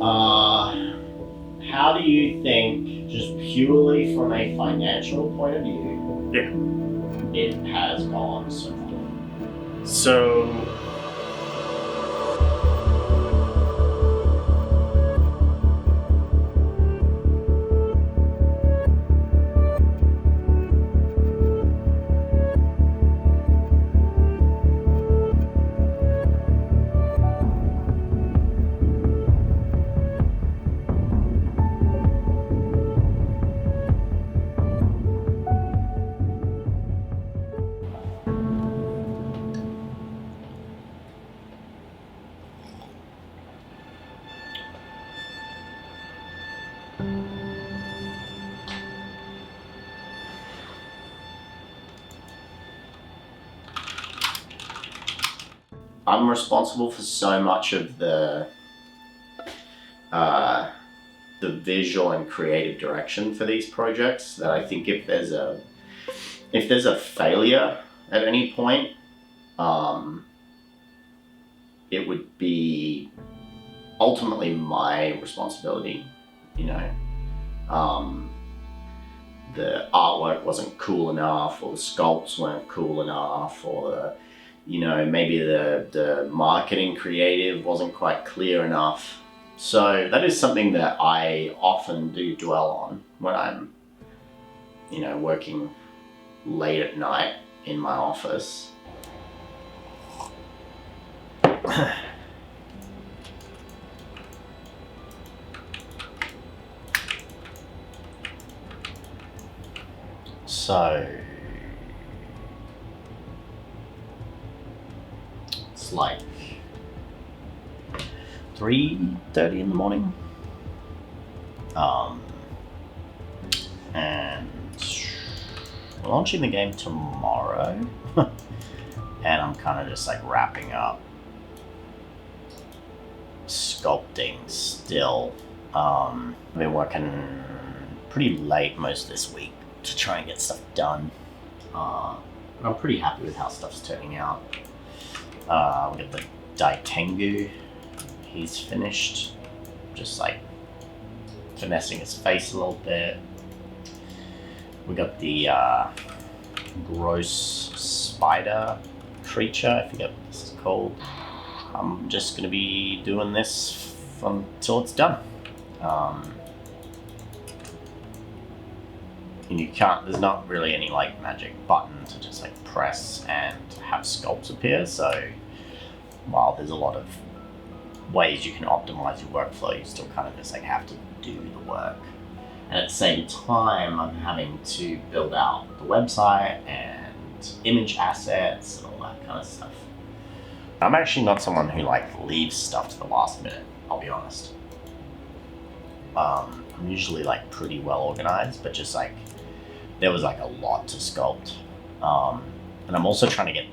How do you think, just purely from a financial point of view, it has gone so far? So I'm responsible for so much of the visual and creative direction for these projects that I think if there's a failure at any point, it would be ultimately my responsibility. The artwork wasn't cool enough, or the sculpts weren't cool enough, or maybe the marketing creative wasn't quite clear enough. So that is something that I often do dwell on when I'm, working late at night in my office. So it's like 3:30 in the morning, and we're launching the game tomorrow, and I'm kind of just like wrapping up sculpting still. I've been working pretty late most of this week to try and get stuff done, but I'm pretty happy with how stuff's turning out. We got the Daitengu, he's finished, just like finessing his face a little bit. We got the gross spider creature, I forget what this is called. I'm just gonna be doing this until it's done. And there's not really any like magic button to just like press and have sculpts appear, so while there's a lot of ways you can optimize your workflow, you still kind of just like have to do the work. And at the same time, I'm having to build out the website and image assets and all that kind of stuff. I'm actually not someone who like leaves stuff to the last minute, I'll be honest. I'm usually like pretty well organized, but just like there was like a lot to sculpt. And I'm also trying to get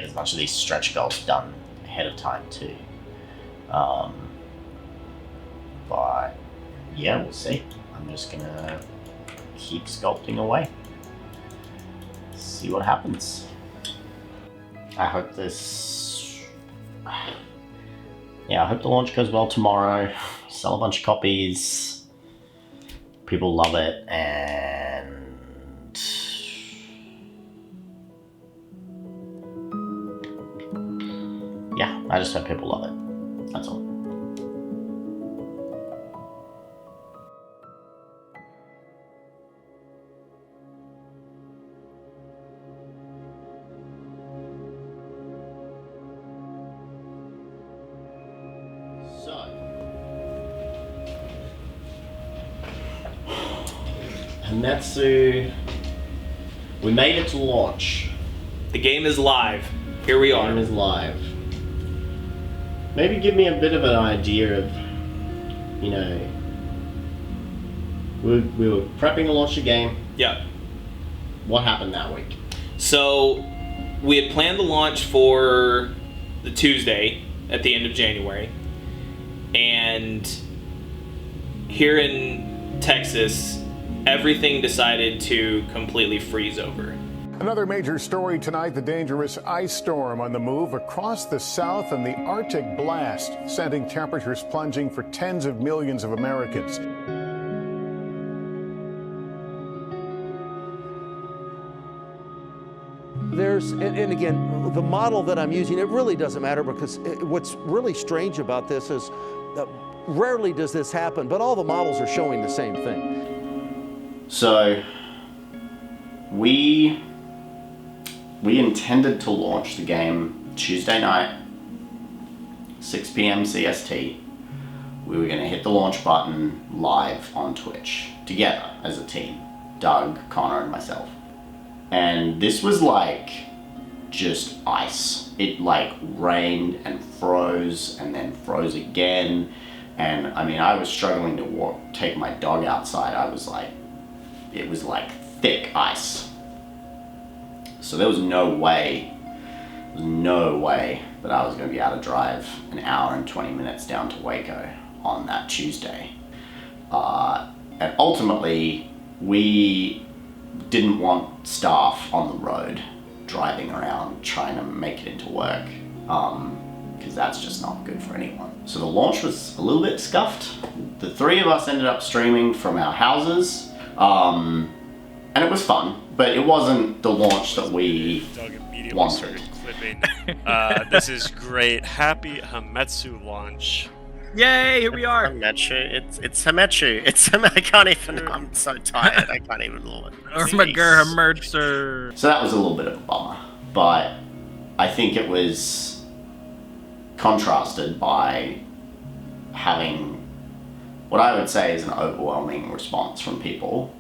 as much of these stretch goals done ahead of time too. But yeah, we'll see. I'm just gonna keep sculpting away. See what happens. I hope the launch goes well tomorrow. Sell a bunch of copies. People love it, and yeah, I just hope people love it. That's all. Netsu, we made it to launch. The game is live. Here we are. The game is live. Maybe give me a bit of an idea of, we were prepping to launch the game. Yeah. What happened that week? So, we had planned the launch for the Tuesday at the end of January. And here in Texas, everything decided to completely freeze over. Another major story tonight, the dangerous ice storm on the move across the South and the Arctic blast, sending temperatures plunging for tens of millions of Americans. And again, the model that I'm using, it really doesn't matter, because what's really strange about this is rarely does this happen, but all the models are showing the same thing. So we intended to launch the game Tuesday night, 6 p.m. CST. We were going to hit the launch button live on Twitch together as a team, Doug, Connor, and myself. And this was like just ice. It like rained and froze and then froze again. And I mean, I was struggling to take my dog outside. It was like thick ice. So there was no way that I was going to be able to drive an hour and 20 minutes down to Waco on that Tuesday. And ultimately, we didn't want staff on the road driving around trying to make it into work, because that's just not good for anyone. So the launch was a little bit scuffed. The three of us ended up streaming from our houses, and it was fun, but it wasn't the launch that we wanted. Clipping. This is great. Happy Hametsu launch. Yay, here we are. Hametsu. It's Hametsu. I can't even. I'm so tired. I can't even look. Merger. So that was a little bit of a bummer, but I think it was contrasted by having what I would say is an overwhelming response from people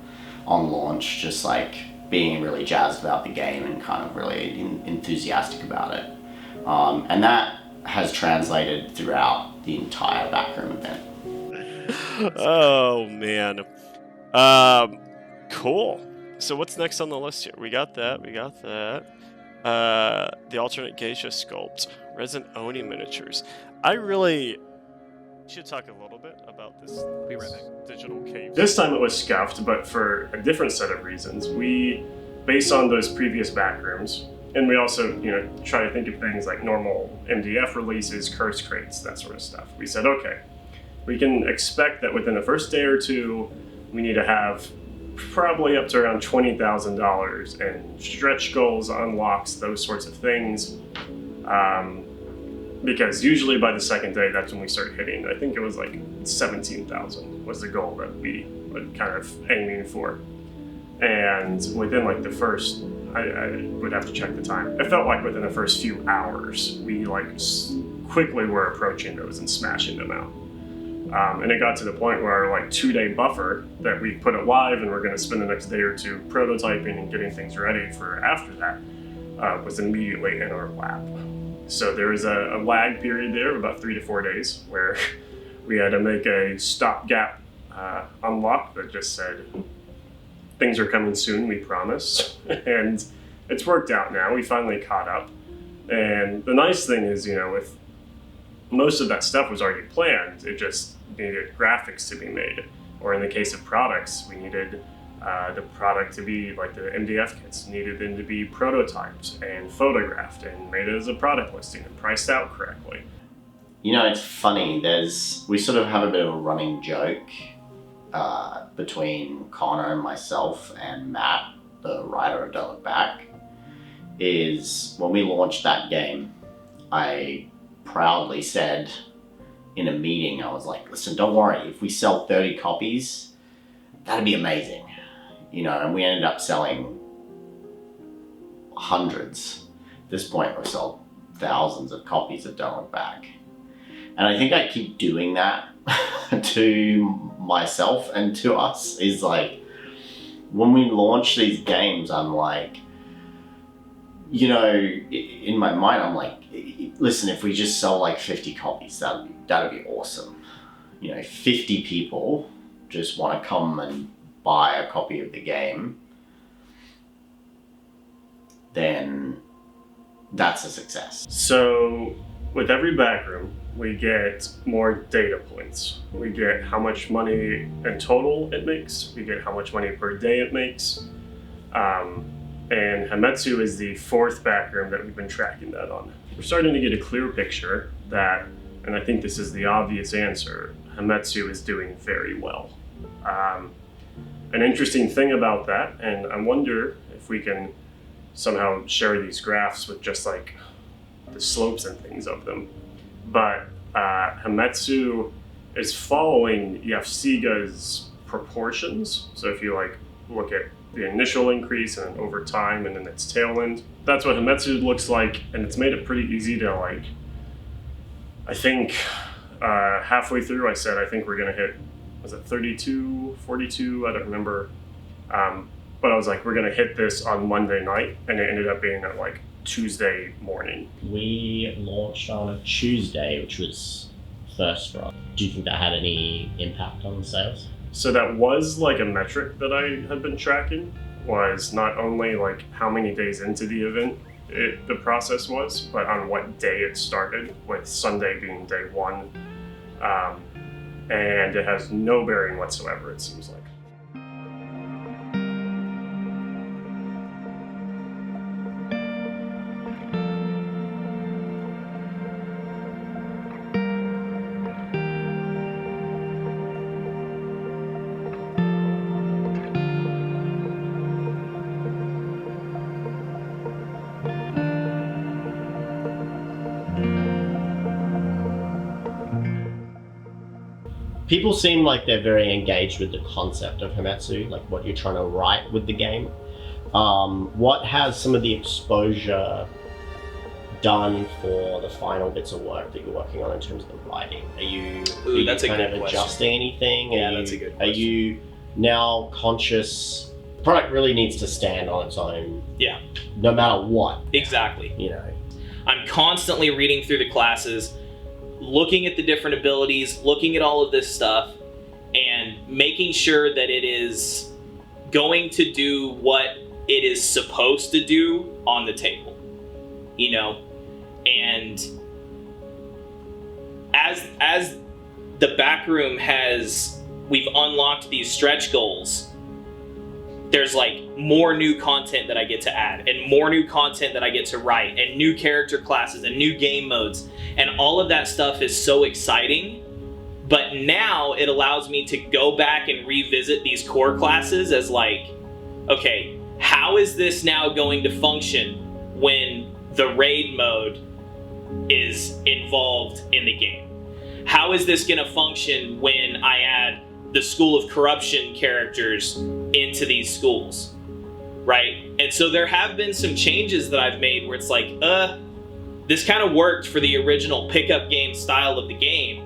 on launch, just like being really jazzed about the game and kind of really enthusiastic about it. And that has translated throughout the entire backroom event. Oh man. Cool. So what's next on the list here? We got that. The alternate geisha sculpt. Resin Oni miniatures. I really should talk a little bit about this digital cave. This time it was scuffed, but for a different set of reasons. We, based on those previous backrooms, and we also, try to think of things like normal MDF releases, curse crates, that sort of stuff. We said, okay, we can expect that within the first day or two, we need to have probably up to around $20,000 and stretch goals, unlocks, those sorts of things. Because usually by the second day, that's when we start hitting. I think it was like 17,000 was the goal that we were kind of aiming for. And within like the first, I would have to check the time. It felt like within the first few hours, we quickly were approaching those and smashing them out. And it got to the point where our 2-day buffer that we put it live and we're going to spend the next day or two prototyping and getting things ready for after that was immediately in our lap. So there was a lag period there of about 3 to 4 days where we had to make a stopgap unlock that just said, things are coming soon, we promise. And it's worked out now. We finally caught up. And the nice thing is, with most of that stuff was already planned, it just needed graphics to be made. Or in the case of products, we needed the product to be, like the MDF kits, needed them to be prototyped and photographed and made as a product listing and priced out correctly. It's funny, we sort of have a bit of a running joke between Connor and myself and Matt, the writer of Don't Look Back, is when we launched that game, I proudly said in a meeting, I was like, listen, don't worry, if we sell 30 copies, that'd be amazing. And we ended up selling hundreds. At this point, we've sold thousands of copies of Don't Look Back. And I think I keep doing that to myself and to us, is when we launch these games, I'm like, in my mind, I'm like, listen, if we just sell 50 copies, that'd be awesome. 50 people just want to come and buy a copy of the game, then that's a success. So with every backroom, we get more data points. We get how much money in total it makes. We get how much money per day it makes. and Hametsu is the 4th backroom that we've been tracking that on. We're starting to get a clear picture that, and I think this is the obvious answer, Hametsu is doing very well. An interesting thing about that, and I wonder if we can somehow share these graphs with just like the slopes and things of them, but Hametsu is following Yafsiga's proportions. So if you like look at the initial increase and then over time and then its tail end, that's what Hametsu looks like, and it's made it pretty easy to like, I think halfway through I said I think we're gonna hit, was it 32, 42, I don't remember, but I was like, we're gonna hit this on Monday night, and it ended up being at like Tuesday morning. We launched on a Tuesday, which was first for us. Do you think that had any impact on sales? So that was like a metric that I had been tracking, was not only like how many days into the event the process was, but on what day it started, with Sunday being day 1. And it has no bearing whatsoever, it seems like. People seem like they're very engaged with the concept of Hametsu, like what you're trying to write with the game. What has some of the exposure done for the final bits of work that you're working on in terms of the writing? Are you That's a kind good of question. adjusting anything? Yeah, that's a good question. Are you now conscious? The product really needs to stand on its own. Yeah. No matter what. Exactly. You know. I'm constantly reading through the classes, looking at the different abilities, looking at all of this stuff, and making sure that it is going to do what it is supposed to do on the table, you know? And as the back room we've unlocked these stretch goals, there's like more new content that I get to add, and more new content that I get to write, and new character classes and new game modes, and all of that stuff is so exciting. But now it allows me to go back and revisit these core classes as like, okay, how is this now going to function when the raid mode is involved in the game? How is this going to function when I add the School of Corruption characters into these schools, right? And so there have been some changes that I've made where it's like, this kind of worked for the original pickup game style of the game,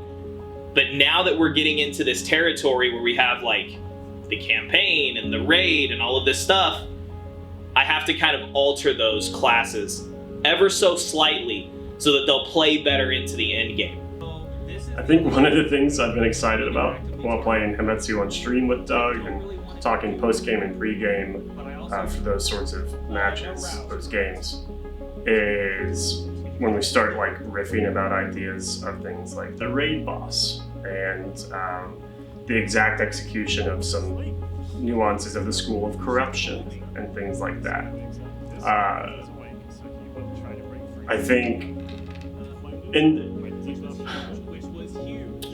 but now that we're getting into this territory where we have like the campaign and the raid and all of this stuff, I have to kind of alter those classes ever so slightly so that they'll play better into the end game. I think one of the things I've been excited about while playing Hametsu on stream with Doug and talking post-game and pre-game for those sorts of matches, those games, is when we start like riffing about ideas of things like the raid boss and the exact execution of some nuances of the School of Corruption and things like that. I think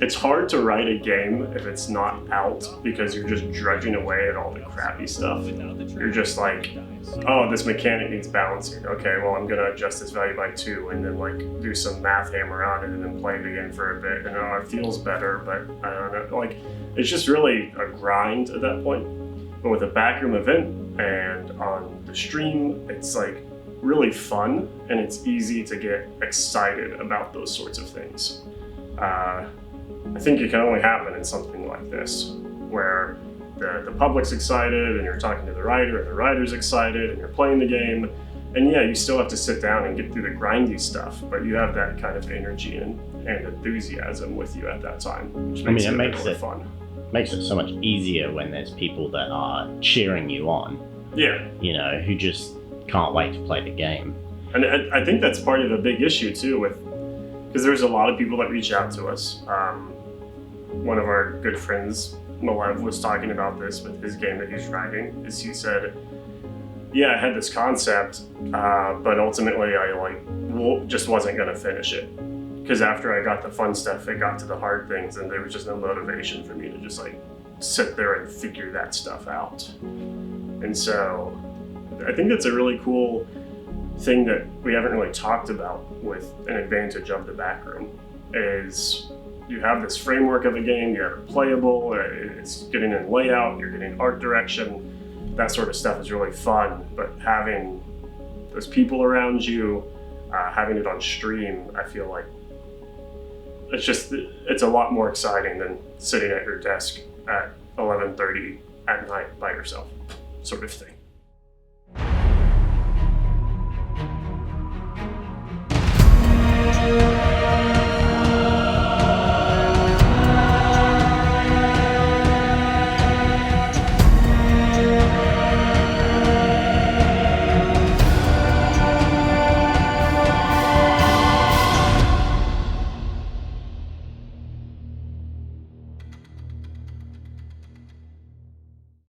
it's hard to write a game if it's not out, because you're just drudging away at all the crappy stuff. You're just like, oh, this mechanic needs balancing. Okay, well, I'm gonna adjust this value by 2 and then like do some math hammer on it and then play it again for a bit. And oh, it feels better, but I don't know. Like, it's just really a grind at that point. But with a backroom event and on the stream, it's like really fun and it's easy to get excited about those sorts of things. I think it can only happen in something like this, where the public's excited and you're talking to the writer and the writer's excited and you're playing the game. And yeah, you still have to sit down and get through the grindy stuff, but you have that kind of energy and enthusiasm with you at that time, which makes it more fun. Makes it so much easier when there's people that are cheering you on. Yeah. You know, who just can't wait to play the game. And I think that's part of a big issue too, because there's a lot of people that reach out to us. One of our good friends, Malev, was talking about this with his game that he's writing, is he said, yeah, I had this concept, but ultimately I just wasn't going to finish it. Because after I got the fun stuff, it got to the hard things, and there was just no motivation for me to just like sit there and figure that stuff out. And so I think that's a really cool thing that we haven't really talked about with an advantage of the backroom is you have this framework of a game, you have it playable, it's getting in layout, you're getting art direction, that sort of stuff is really fun, but having those people around you, having it on stream, I feel like it's a lot more exciting than sitting at your desk at 11:30 at night by yourself, sort of thing.